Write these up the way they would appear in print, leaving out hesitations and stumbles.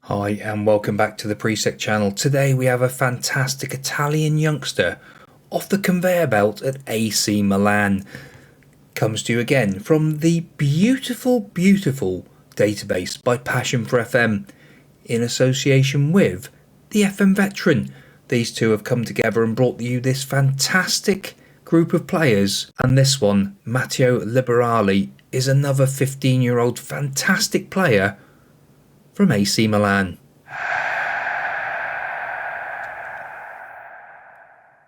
Hi and welcome back to the Presec channel. Today we have a fantastic Italian youngster off the conveyor belt at AC Milan. Comes to you again from the beautiful database by Passion4FM in association with the FMVeteran. These two have come together and brought you this fantastic group of players, and this one, Mattia Liberali, is another 15-year-old fantastic player from AC Milan.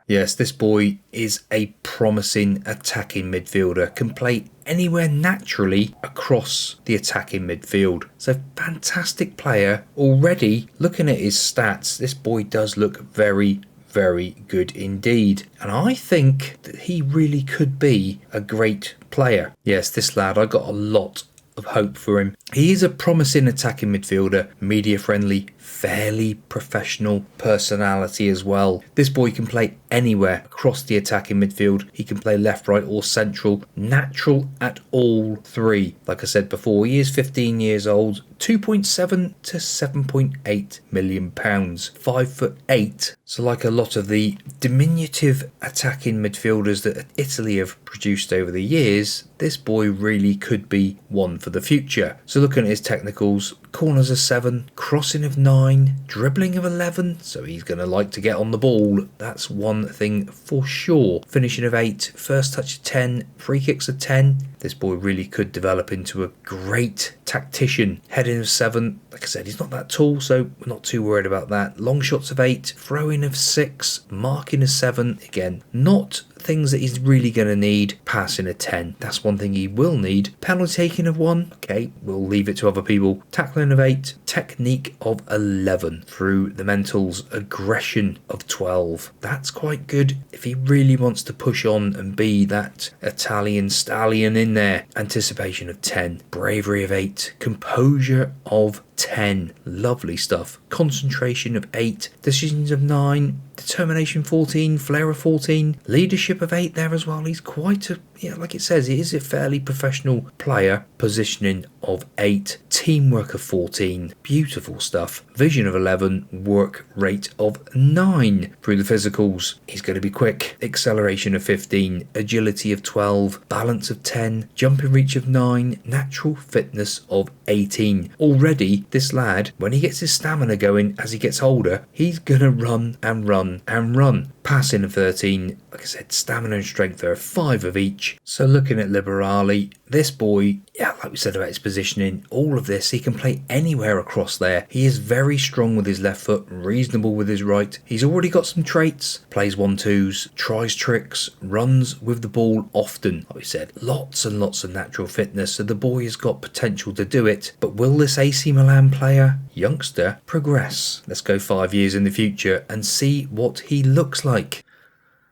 Yes, this boy is a promising attacking midfielder, can play anywhere naturally across the attacking midfield. So fantastic player already. Looking at his stats, this boy does look very good indeed, and I think that he really could be a great player. Yes, this lad, I got a lot of hope for him. He is a promising attacking midfielder, media friendly, fairly professional personality as well. This boy can play anywhere across the attacking midfield. He can play left, right or central, natural at all three. Like I said before, he is 15 years old, 2.7 to 7.8 million pounds, 5'8". So like a lot of the diminutive attacking midfielders that Italy have produced over the years, this boy really could be one for the future. So looking at his technicals, corners of 7, crossing of 9, dribbling of 11, so he's going to like to get on the ball, that's one thing for sure. Finishing of 8, first touch of 10, free kicks of 10. This boy really could develop into a great tactician. Heading of 7, like I said, he's not that tall, so we're not too worried about that. Long shots of 8, throwing of 6, marking of 7, again, not things that he's really going to need. Passing a 10, that's one thing he will need. Penalty taking of 1, okay, we'll leave it to other people. Tackling of 8, technique of 11, through the mentals, aggression of 12. That's quite good if he really wants to push on and be that Italian stallion in there. Anticipation of 10, bravery of 8, composure of 10, lovely stuff. Concentration of 8, decisions of 9, determination 14, flair of 14, leadership of 8 there as well. He's quite a, like it says, he is a fairly professional player. Positioning of 8, teamwork of 14, beautiful stuff. Vision of 11, work rate of 9. Through the physicals, he's going to be quick. Acceleration of 15, agility of 12, balance of 10, jumping reach of 9, natural fitness of 18. Already, this lad, when he gets his stamina going as he gets older, he's going to run and run and run. Passing of 13, like I said, stamina and strength are 5 of each. So looking at Liberali, this boy, like we said about his positioning, all of this, he can play anywhere across there. He is very strong with his left foot, reasonable with his right. He's already got some traits, plays 1-2s, tries tricks, runs with the ball often. Like we said, lots and lots of natural fitness, so the boy has got potential to do it. But will this AC Milan player, youngster, progress? Let's go 5 years in the future and see what he looks like.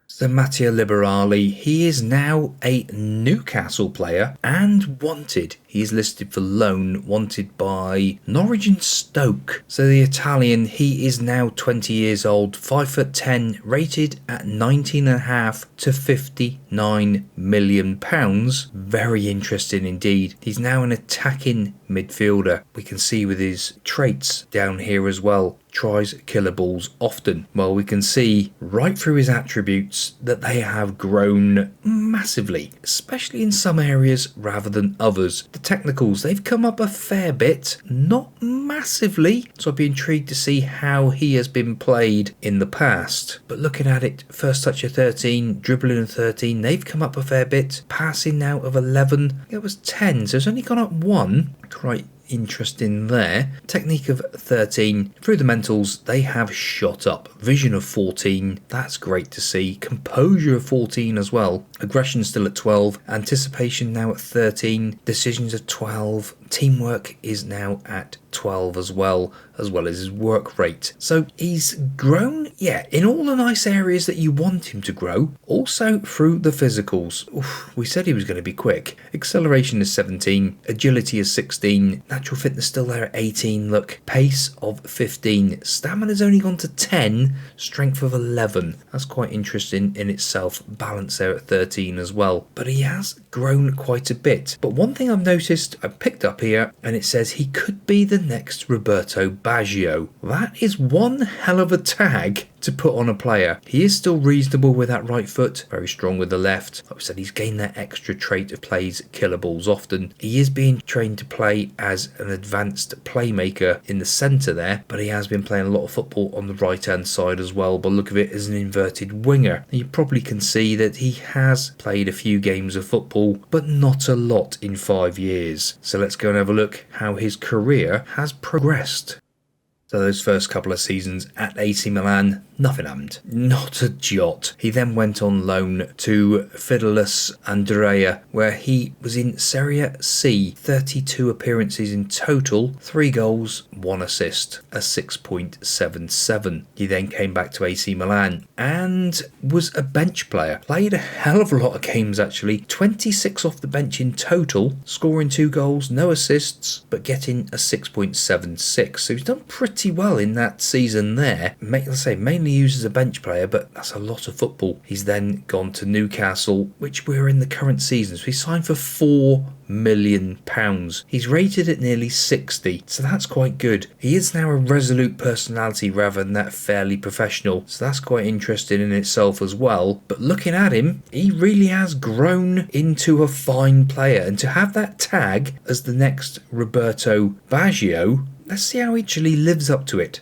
So Mattia Liberali, he is now a Newcastle player and wanted. He is listed for loan, wanted by Norwich and Stoke. So the Italian, he is now 20 years old, 5'10", rated at 19.5 to 59 million pounds. Very interesting indeed. He's now an attacking midfielder. We can see with his traits down here as well. Tries killer balls often. Well, we can see right through his attributes that they have grown massively, especially in some areas rather than others. The technicals, they've come up a fair bit, not massively, so I'd be intrigued to see how he has been played in the past. But looking at it, first touch of 13, dribbling of 13, they've come up a fair bit. Passing now of 11, it was 10, so it's only gone up 1. Quite interesting there. Technique of 13. Through the mentals, they have shot up. Vision of 14, that's great to see. Composure of 14 as well. Aggression still at 12. Anticipation now at 13. Decisions of 12. Teamwork is now at 12 as well as his work rate. So he's grown, in all the nice areas that you want him to grow. Also through the physicals. We said he was going to be quick. Acceleration is 17. Agility is 16. Natural fitness still there at 18. Look, pace of 15. Stamina's only gone to 10. Strength of 11. That's quite interesting in itself. Balance there at 13 as well. But he has grown quite a bit. But one thing I've noticed, I picked up here, and it says he could be the next Roberto Baggio. That is one hell of a tag to put on a player. He is still reasonable with that right foot, very strong with the left. Like I said, he's gained that extra trait of plays killer balls often. He is being trained to play as an advanced playmaker in the centre there, but he has been playing a lot of football on the right hand side as well, by the look of it, as an inverted winger. You probably can see that he has played a few games of football, but not a lot in 5 years. So let's go and have a look how his career has progressed. So those first couple of seasons at AC Milan, nothing happened. Not a jot. He then went on loan to Fidelis Andrea, where he was in Serie C. 32 appearances in total, 3 goals, 1 assist, a 6.77. He then came back to AC Milan and was a bench player. Played a hell of a lot of games actually. 26 off the bench in total, scoring 2 goals, no assists, but getting a 6.76. So he's done pretty well in that season there. Let's say mainly used as a bench player, but that's a lot of football. He's then gone to Newcastle, which we're in the current season. So he signed for £4 million. He's rated at nearly 60, so that's quite good. He is now a resolute personality rather than that fairly professional, so that's quite interesting in itself as well. But looking at him, he really has grown into a fine player, and to have that tag as the next Roberto Baggio, let's see how he actually lives up to it.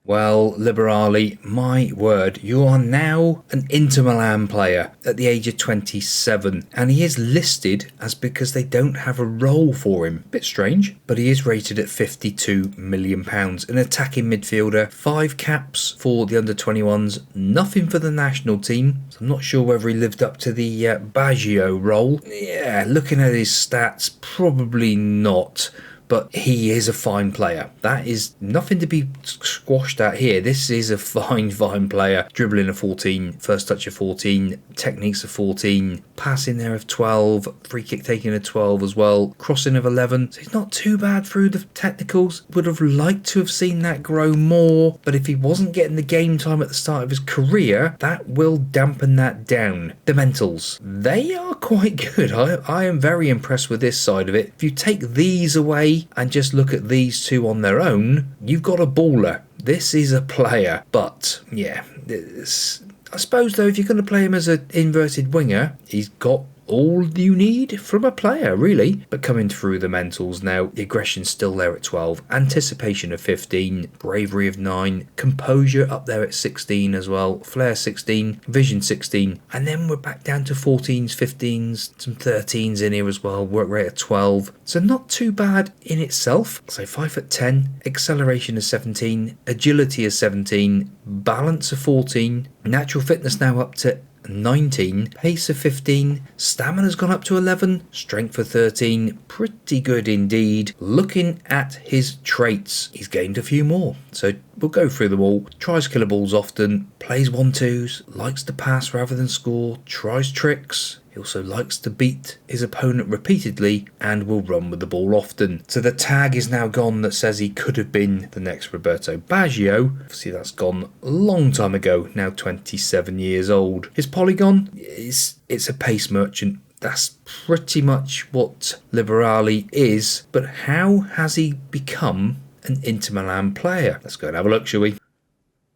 Well, Liberali, my word, you are now an Inter Milan player at the age of 27, and he is listed as because they don't have a role for him. Bit strange, but he is rated at £52 million. An attacking midfielder, 5 caps for the under-21s, nothing for the national team, so I'm not sure whether he lived up to the Baggio role. Yeah, looking at his stats, probably not. But he is a fine player. That is nothing to be squashed at here. This is a fine player. Dribbling of 14, first touch of 14, techniques of 14, passing there of 12, free kick taking of 12 as well, crossing of 11. So he's not too bad through the technicals. Would have liked to have seen that grow more, but if he wasn't getting the game time at the start of his career, that will dampen that down. The mentals, they are quite good. I am very impressed with this side of it. If you take these away and just look at these two on their own, you've got a baller. This is a player. But yeah, I suppose though, if you're going to play him as an inverted winger, he's got all you need from a player, really. But coming through the mentals now, the aggression's still there at 12, anticipation of 15, bravery of 9, composure up there at 16 as well, flair 16, vision 16, and then we're back down to 14s, 15s, some 13s in here as well, work rate of 12. So not too bad in itself. So 5'10", acceleration of 17, agility of 17, balance of 14, natural fitness now up to 19, pace of 15, stamina's gone up to 11, strength of 13, pretty good indeed. Looking at his traits, he's gained a few more, so we'll go through them all. Tries killer balls often, plays 1-2s, likes to pass rather than score, tries tricks. He also likes to beat his opponent repeatedly and will run with the ball often. So the tag is now gone that says he could have been the next Roberto Baggio. Obviously that's gone a long time ago, now 27 years old. His polygon, it's a pace merchant. That's pretty much what Liberali is. But how has he become an Inter Milan player? Let's go and have a look, shall we?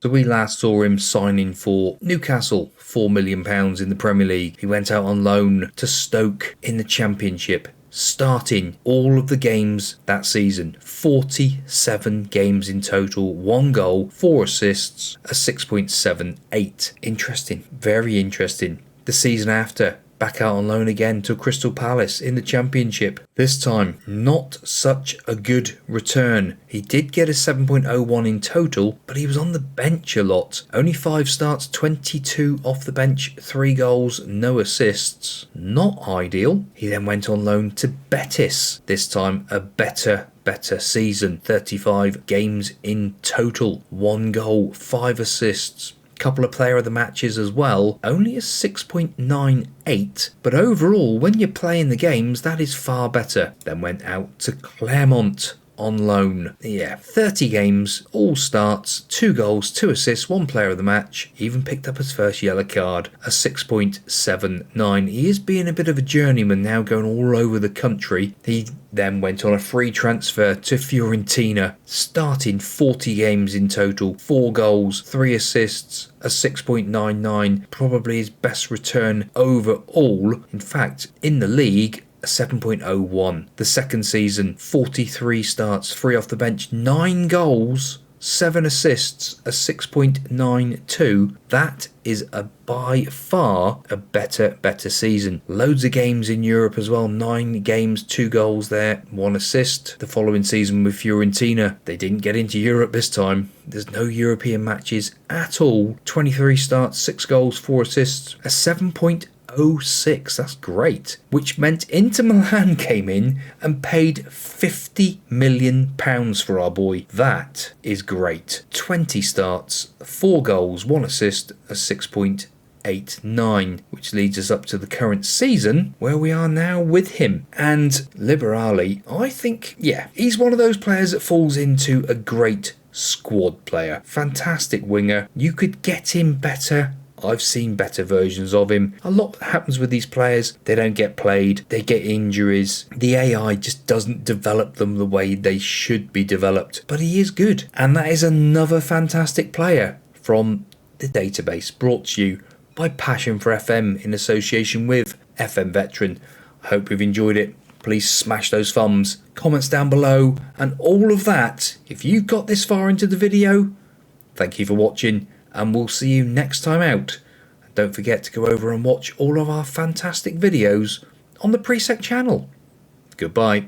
So we last saw him signing for Newcastle, £4 million in the Premier League. He went out on loan to Stoke in the Championship, starting all of the games that season. 47 games in total, 1 goal, 4 assists, a 6.78. Interesting, very interesting. The season after, back out on loan again to Crystal Palace in the Championship. This time, not such a good return. He did get a 7.01 in total, but he was on the bench a lot. Only 5 starts, 22 off the bench, 3 goals, no assists. Not ideal. He then went on loan to Betis. This time, a better season. 35 games in total, 1 goal, 5 assists. Couple of player of the matches as well, only a 6.98, but overall when you're playing the games that is far better. Then went out to Claremont on loan. Yeah, 30 games, all starts, 2 goals, 2 assists, 1 player of the match, even picked up his first yellow card, a 6.79. He is being a bit of a journeyman now, going all over the country. He then went on a free transfer to Fiorentina, starting 40 games in total, 4 goals, 3 assists, a 6.99, probably his best return overall. In fact, in the league, a 7.01. The second season, 43 starts, 3 off the bench, 9 goals, 7 assists, a 6.92. That is by far a better season. Loads of games in Europe as well. 9 games, 2 goals there, 1 assist. The following season with Fiorentina, they didn't get into Europe this time. There's no European matches at all. 23 starts, 6 goals, 4 assists, a 7.06. That's great. Which meant Inter Milan came in and paid £50 million for our boy. That is great. 20 starts, 4 goals, 1 assist, a 6.89, which leads us up to the current season where we are now with him. And Liberali, I think, yeah, he's one of those players that falls into a great squad player. Fantastic winger. You could get him better. I've seen better versions of him. A lot happens with these players. They don't get played. They get injuries. The AI just doesn't develop them the way they should be developed. But he is good. And that is another fantastic player from the database, brought to you by Passion4FM in association with FM Veteran. I hope you've enjoyed it. Please smash those thumbs, comments down below, and all of that. If you've got this far into the video, thank you for watching. And we'll see you next time out. And don't forget to go over and watch all of our fantastic videos on the Presec channel. Goodbye.